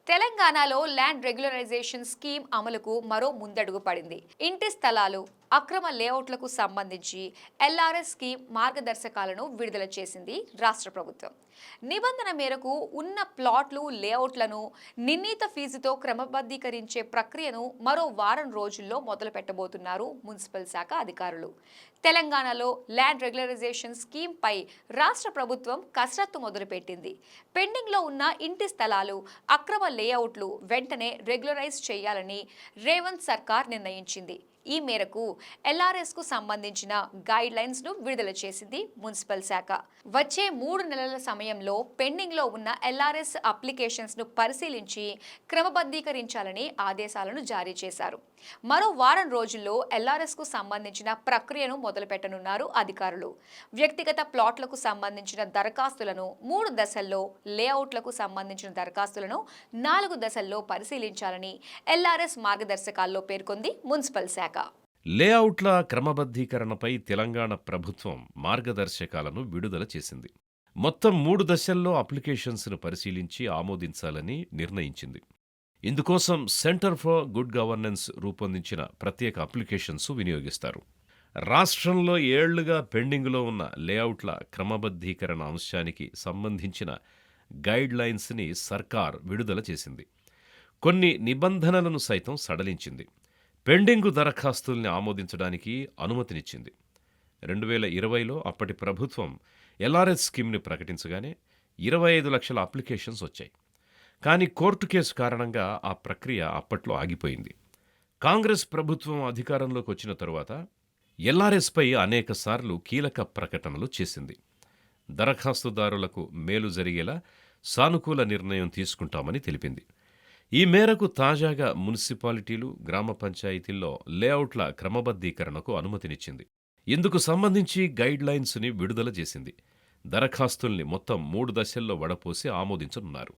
తెలంగాణలో land regularisation scheme అమలుకు మరో ముందడుగు పడింది. ఇంటి స్థలాలు, అక్రమ లేఅవుట్లకు సంబంధించి ఎల్ఆర్ఎస్ స్కీమ్ మార్గదర్శకాలను విడుదల చేసింది రాష్ట్ర ప్రభుత్వం. నిబంధన మేరకు ఉన్న ప్లాట్లు, లేఅవుట్లను నిర్ణీత ఫీజుతో క్రమబద్ధీకరించే ప్రక్రియను మరో వారం రోజుల్లో మొదలు పెట్టబోతున్నారు మున్సిపల్ శాఖ అధికారులు. తెలంగాణలో ల్యాండ్ రెగ్యులరైజేషన్ స్కీమ్ పై రాష్ట్ర ప్రభుత్వం కసరత్తు మొదలుపెట్టింది. పెండింగ్లో ఉన్న ఇంటి స్థలాలు, అక్రమ లేఅవుట్లు వెంటనే రెగ్యులరైజ్ చేయాలని రేవంత్ సర్కార్ నిర్ణయించింది. ఈ మేరకు ఎల్ఆర్ఎస్ కు సంబంధించిన గైడ్ లైన్స్ ను విడుదల చేసింది మున్సిపల్ శాఖ. వచ్చే 3 నెలల సమయంలో పెండింగ్ లో ఉన్న ఎల్ఆర్ఎస్ అప్లికేషన్స్ ను పరిశీలించి క్రమబద్ధీకరించాలని ఆదేశాలను జారీ చేశారు. మరో వారం రోజుల్లో ఎల్ఆర్ఎస్ కు సంబంధించిన ప్రక్రియను మొదలుపెట్టనున్నారు అధికారులు. వ్యక్తిగత ప్లాట్లకు సంబంధించిన దరఖాస్తులను 3 దశల్లో, లేఅవుట్లకు సంబంధించిన దరఖాస్తులను 4 దశల్లో పరిశీలించాలని ఎల్ఆర్ఎస్ మార్గదర్శకాల్లో పేర్కొంది మున్సిపల్ శాఖ. లేఅవుట్ల క్రమబద్ధీకరణపై తెలంగాణ ప్రభుత్వం మార్గదర్శకాలను విడుదల చేసింది. మొత్తం 3 దశల్లో అప్లికేషన్స్ను పరిశీలించి ఆమోదించాలని నిర్ణయించింది. ఇందుకోసం సెంటర్ ఫర్ గుడ్ గవర్నెన్స్ రూపొందించిన ప్రత్యేక అప్లికేషన్స్ వినియోగిస్తారు. రాష్ట్రంలో ఏళ్లుగా పెండింగులో ఉన్న లేఅవుట్ల క్రమబద్ధీకరణ అంశానికి సంబంధించిన గైడ్ లైన్స్ని సర్కార్ విడుదల చేసింది. కొన్ని నిబంధనలను సైతం సడలించింది. పెండింగు దరఖాస్తుల్ని ఆమోదించడానికి అనుమతినిచ్చింది. 2020లో అప్పటి ప్రభుత్వం ఎల్ఆర్ఎస్ స్కీమ్ని ప్రకటించగానే 25 లక్షల అప్లికేషన్స్ వచ్చాయి. కానీ కోర్టు కేసు కారణంగా ఆ ప్రక్రియ అప్పట్లో ఆగిపోయింది. కాంగ్రెస్ ప్రభుత్వం అధికారంలోకి వచ్చిన తరువాత ఎల్ఆర్ఎస్పై అనేకసార్లు కీలక ప్రకటనలు చేసింది. దరఖాస్తుదారులకు మేలు జరిగేలా సానుకూల నిర్ణయం తీసుకుంటామని తెలిపింది. ఈ మేరకు తాజాగా మున్సిపాలిటీలు, గ్రామ పంచాయతీల్లో లేఅవుట్ల క్రమబద్ధీకరణకు అనుమతినిచ్చింది. ఇందుకు సంబంధించి గైడ్ లైన్స్ని విడుదల చేసింది. దరఖాస్తుల్ని మొత్తం 3 దశల్లో వడపోసి ఆమోదించనున్నారు.